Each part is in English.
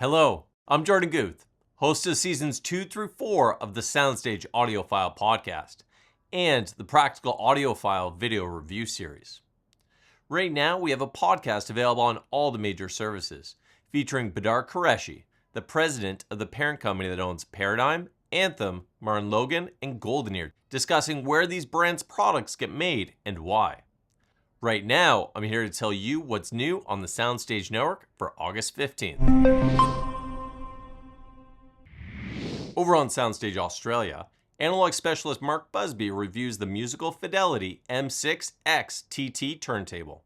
Hello, I'm Jordan Guth, host of seasons 2 through 4 of the SoundStage Audiophile podcast and the Practical Audiophile video review series. Right now, we have a podcast available on all the major services, featuring Badar Qureshi, the president of the parent company that owns Paradigm, Anthem, Martin Logan, and Golden Ear, discussing where these brands' products get made and why. Right now, I'm here to tell you what's new on the SoundStage Network for August 15th. Over on SoundStage Australia, analog specialist Mark Busby reviews the Musical Fidelity M6 XTT turntable.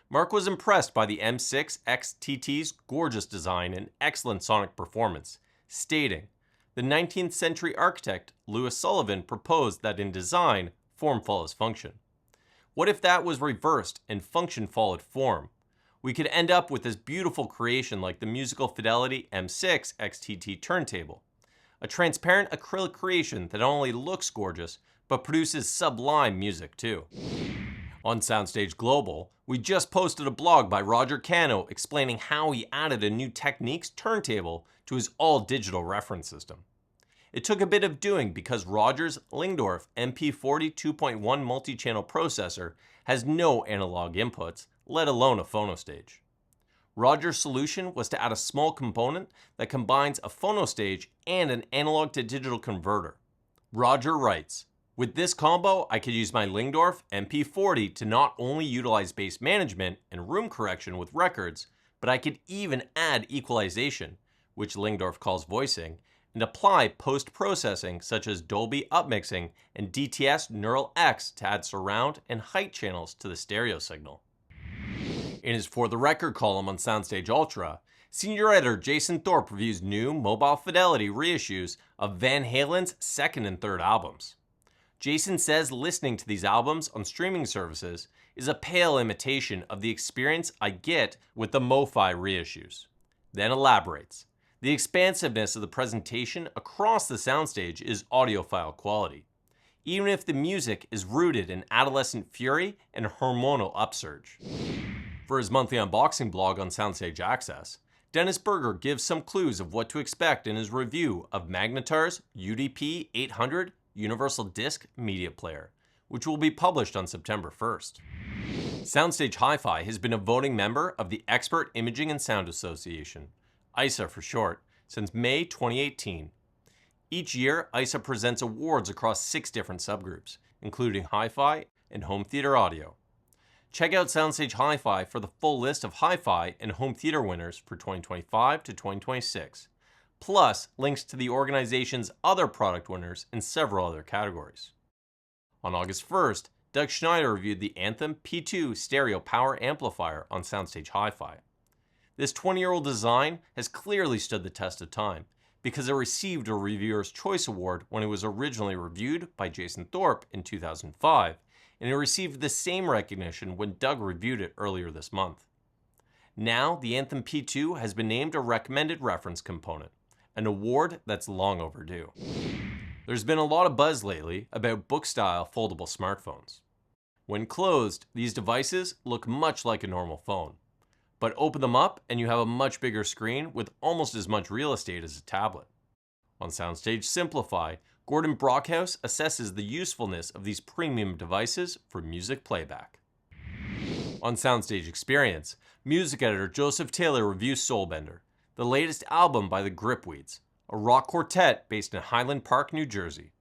Mark was impressed by the M6 XTT's gorgeous design and excellent sonic performance, stating, "The 19th century architect Louis Sullivan proposed that in design, form follows function. What if that was reversed and function followed form? We could end up with this beautiful creation like the Musical Fidelity M6 XTT turntable. A transparent acrylic creation that not only looks gorgeous, but produces sublime music too." On SoundStage Global, we just posted a blog by Roger Cano explaining how he added a new Techniques turntable to his all-digital reference system. It took a bit of doing because Roger's Lingdorf MP40 2.1 multi-channel processor has no analog inputs, let alone a phonostage. Roger's solution was to add a small component that combines a phonostage and an analog to digital converter. Roger writes, "With this combo, I could use my Lingdorf MP40 to not only utilize bass management and room correction with records, but I could even add equalization, which Lingdorf calls voicing, and apply post-processing such as Dolby upmixing and DTS Neural X to add surround and height channels to the stereo signal." In his For the Record column on SoundStage Ultra, senior editor Jason Thorp reviews new Mobile Fidelity reissues of Van Halen's second and third albums. Jason says listening to these albums on streaming services is a pale imitation of the experience I get with the MoFi reissues. Then elaborates. The expansiveness of the presentation across the soundstage is audiophile quality, even if the music is rooted in adolescent fury and hormonal upsurge. For his monthly unboxing blog on SoundStage Access, Dennis Berger gives some clues of what to expect in his review of Magnetar's UDP 800 Universal Disc Media Player, which will be published on September 1st. SoundStage Hi-Fi has been a voting member of the Expert Imaging and Sound Association, EISA for short, since May 2018. Each year, EISA presents awards across 6 different subgroups, including hi-fi and home theater audio. Check out SoundStage Hi-Fi for the full list of hi-fi and home theater winners for 2025 to 2026, plus links to the organization's other product winners in several other categories. On August 1st, Doug Schneider reviewed the Anthem P2 stereo power amplifier on SoundStage Hi-Fi. This 20-year-old design has clearly stood the test of time because it received a Reviewer's Choice Award when it was originally reviewed by Jason Thorp in 2005, and it received the same recognition when Doug reviewed it earlier this month. Now, the Anthem P2 has been named a recommended reference component, an award that's long overdue. There's been a lot of buzz lately about book-style foldable smartphones. When closed, these devices look much like a normal phone. But open them up and you have a much bigger screen with almost as much real estate as a tablet. On SoundStage Simplify, Gordon Brockhouse assesses the usefulness of these premium devices for music playback. On SoundStage Experience, music editor Joseph Taylor reviews Soulbender, the latest album by the Gripweeds, a rock quartet based in Highland Park, New Jersey.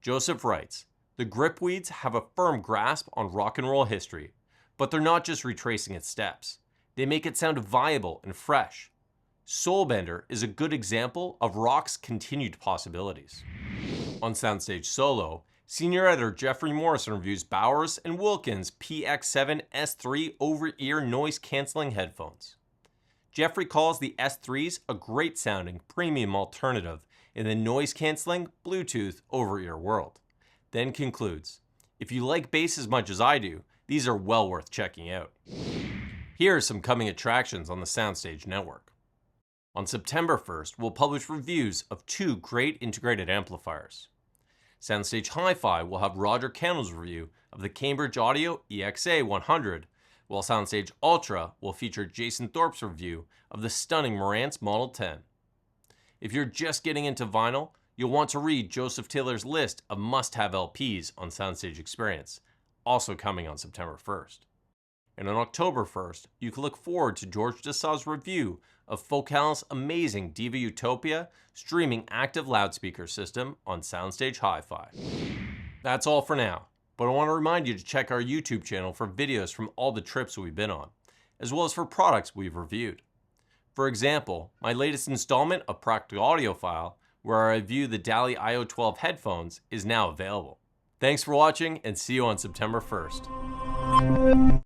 Joseph writes, "The Gripweeds have a firm grasp on rock and roll history, but they're not just retracing its steps. They make it sound viable and fresh. Soulbender is a good example of rock's continued possibilities." On SoundStage Solo, senior editor Jeffrey Morrison reviews Bowers & Wilkins PX7 S3 over-ear noise-canceling headphones. Jeffrey calls the S3s a great-sounding premium alternative in the noise-canceling Bluetooth over-ear world. Then concludes, "If you like bass as much as I do, these are well worth checking out." Here are some coming attractions on the SoundStage network. On September 1st, we'll publish reviews of 2 great integrated amplifiers. SoundStage Hi-Fi will have Roger Cano's review of the Cambridge Audio EXA 100, while SoundStage Ultra will feature Jason Thorp's review of the stunning Marantz Model 10. If you're just getting into vinyl, you'll want to read Joseph Taylor's list of must-have LPs on SoundStage Experience, also coming on September 1st. And on October 1st, you can look forward to George Dessau's review of Focal's amazing Diva Utopia streaming active loudspeaker system on SoundStage Hi-Fi. That's all for now, but I want to remind you to check our YouTube channel for videos from all the trips we've been on, as well as for products we've reviewed. For example, my latest installment of Practical Audiophile, where I review the DALI IO12 headphones, is now available. Thanks for watching, and see you on September 1st.